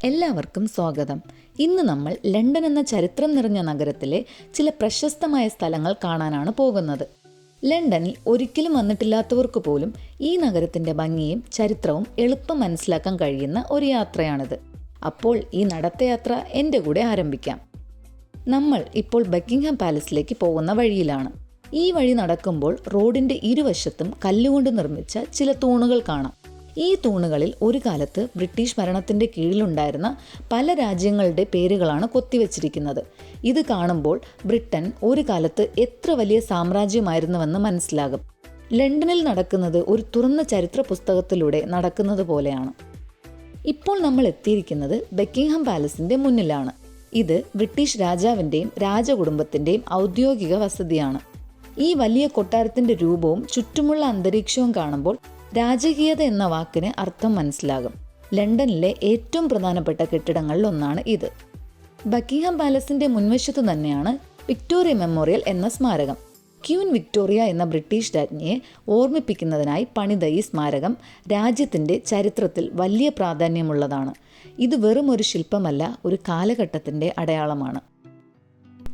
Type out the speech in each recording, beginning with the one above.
എല്ലാവർക്കും സ്വാഗതം. ഇന്ന് നമ്മൾ ലണ്ടൻ എന്ന ചരിത്രം നിറഞ്ഞ നഗരത്തിലെ ചില പ്രശസ്തമായ സ്ഥലങ്ങൾ കാണാനാണ് പോകുന്നത്. ലണ്ടനിൽ ഒരിക്കലും വന്നിട്ടില്ലാത്തവർക്ക് പോലും ഈ നഗരത്തിൻ്റെ ഭംഗിയും ചരിത്രവും എളുപ്പം മനസ്സിലാക്കാൻ കഴിയുന്ന ഒരു യാത്രയാണിത്. അപ്പോൾ ഈ നടത്തയാത്ര എൻ്റെ കൂടെ ആരംഭിക്കാം. നമ്മൾ ഇപ്പോൾ ബക്കിംഗ്ഹാം പാലസിലേക്ക് പോകുന്ന വഴിയിലാണ്. ഈ വഴി നടക്കുമ്പോൾ റോഡിൻ്റെ ഇരുവശത്തും കല്ലുകൊണ്ട് നിർമ്മിച്ച ചില തൂണുകൾ കാണാം. ഈ തൂണുകളിൽ ഒരു കാലത്ത് ബ്രിട്ടീഷ് ഭരണത്തിൻ്റെ കീഴിലുണ്ടായിരുന്ന പല രാജ്യങ്ങളുടെ പേരുകളാണ് കൊത്തിവെച്ചിരിക്കുന്നത്. ഇത് കാണുമ്പോൾ ബ്രിട്ടൻ ഒരു കാലത്ത് എത്ര വലിയ സാമ്രാജ്യമായിരുന്നുവെന്ന് മനസ്സിലാകും. ലണ്ടനിൽ നടക്കുന്നത് ഒരു തുറന്ന ചരിത്ര പുസ്തകത്തിലൂടെ നടക്കുന്നത് പോലെയാണ്. ഇപ്പോൾ നമ്മൾ എത്തിയിരിക്കുന്നത് ബക്കിംഗ്ഹാം പാലസിൻ്റെ മുന്നിലാണ്. ഇത് ബ്രിട്ടീഷ് രാജാവിൻ്റെയും രാജകുടുംബത്തിൻ്റെയും ഔദ്യോഗിക വസതിയാണ്. ഈ വലിയ കൊട്ടാരത്തിൻ്റെ രൂപവും ചുറ്റുമുള്ള അന്തരീക്ഷവും കാണുമ്പോൾ രാജകീയത എന്ന വാക്കിന് അർത്ഥം മനസ്സിലാകും. ലണ്ടനിലെ ഏറ്റവും പ്രധാനപ്പെട്ട കെട്ടിടങ്ങളിൽ ഒന്നാണ് ഇത്. ബക്കിംഗ്ഹാം പാലസിന്റെ മുൻവശത്തു തന്നെയാണ് വിക്ടോറിയ മെമ്മോറിയൽ എന്ന സ്മാരകം. ക്വീൻ വിക്ടോറിയ എന്ന ബ്രിട്ടീഷ് രാജ്ഞിയെ ഓർമ്മിപ്പിക്കുന്നതിനായി പണിത ഈ സ്മാരകം രാജ്യത്തിൻ്റെ ചരിത്രത്തിൽ വലിയ പ്രാധാന്യമുള്ളതാണ്. ഇത് വെറും ഒരു ശില്പമല്ല, ഒരു കാലഘട്ടത്തിൻ്റെ അടയാളമാണ്.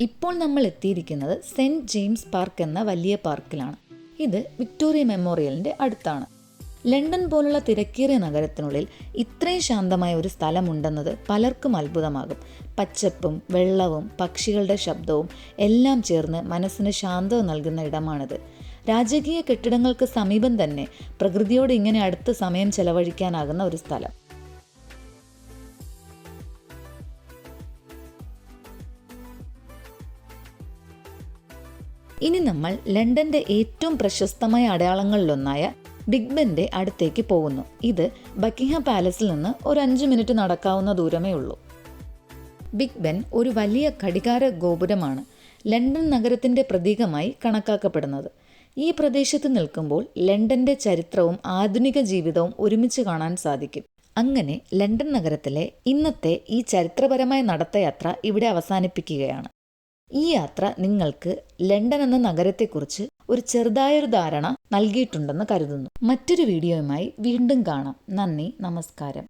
ഇപ്പോൾ നമ്മൾ എത്തിയിരിക്കുന്നത് സെൻറ്റ് ജെയിംസ് പാർക്ക് എന്ന വലിയ പാർക്കിലാണ്. ഇത് വിക്ടോറിയ മെമ്മോറിയലിൻ്റെ അടുത്താണ്. ലണ്ടൻ പോലുള്ള തിരക്കേറിയ നഗരത്തിനുള്ളിൽ ഇത്രയും ശാന്തമായ ഒരു സ്ഥലമുണ്ടെന്നത് പലർക്കും അത്ഭുതമാകും. പച്ചപ്പും വെള്ളവും പക്ഷികളുടെ ശബ്ദവും എല്ലാം ചേർന്ന് മനസ്സിന് ശാന്തത നൽകുന്ന ഇടമാണിത്. രാജകീയ കെട്ടിടങ്ങൾക്ക് സമീപം തന്നെ പ്രകൃതിയോട് ഇങ്ങനെ അടുത്ത് സമയം ചെലവഴിക്കാനാകുന്ന ഒരു സ്ഥലം. ഇനി നമ്മൾ ലണ്ടൻ്റെ ഏറ്റവും പ്രശസ്തമായ അടയാളങ്ങളിലൊന്നായ ബിഗ് ബെൻ്റെ അടുത്തേക്ക് പോകുന്നു. ഇത് ബക്കിംഗ്ഹാം പാലസിൽ നിന്ന് ഒരു 5 മിനിറ്റ് നടക്കാവുന്ന ദൂരമേ ഉള്ളൂ. ബിഗ് ബെൻ ഒരു വലിയ ഘടികാര ഗോപുരമാണ്, ലണ്ടൻ നഗരത്തിൻ്റെ പ്രതീകമായി കണക്കാക്കപ്പെടുന്നത്. ഈ പ്രദേശത്ത് നിൽക്കുമ്പോൾ ലണ്ടൻ്റെ ചരിത്രവും ആധുനിക ജീവിതവും ഒരുമിച്ച് കാണാൻ സാധിക്കും. അങ്ങനെ ലണ്ടൻ നഗരത്തിലെ ഇന്നത്തെ ഈ ചരിത്രപരമായ നടത്തയാത്ര ഇവിടെ അവസാനിപ്പിക്കുകയാണ്. ഈ യാത്ര നിങ്ങൾക്ക് ലണ്ടൻ എന്ന നഗരത്തെക്കുറിച്ച് ഒരു ചെറുതായൊരു ധാരണ നൽകിയിട്ടുണ്ടെന്ന് കരുതുന്നു. മറ്റൊരു വീഡിയോയുമായി വീണ്ടും കാണാം. നന്ദി, നമസ്കാരം.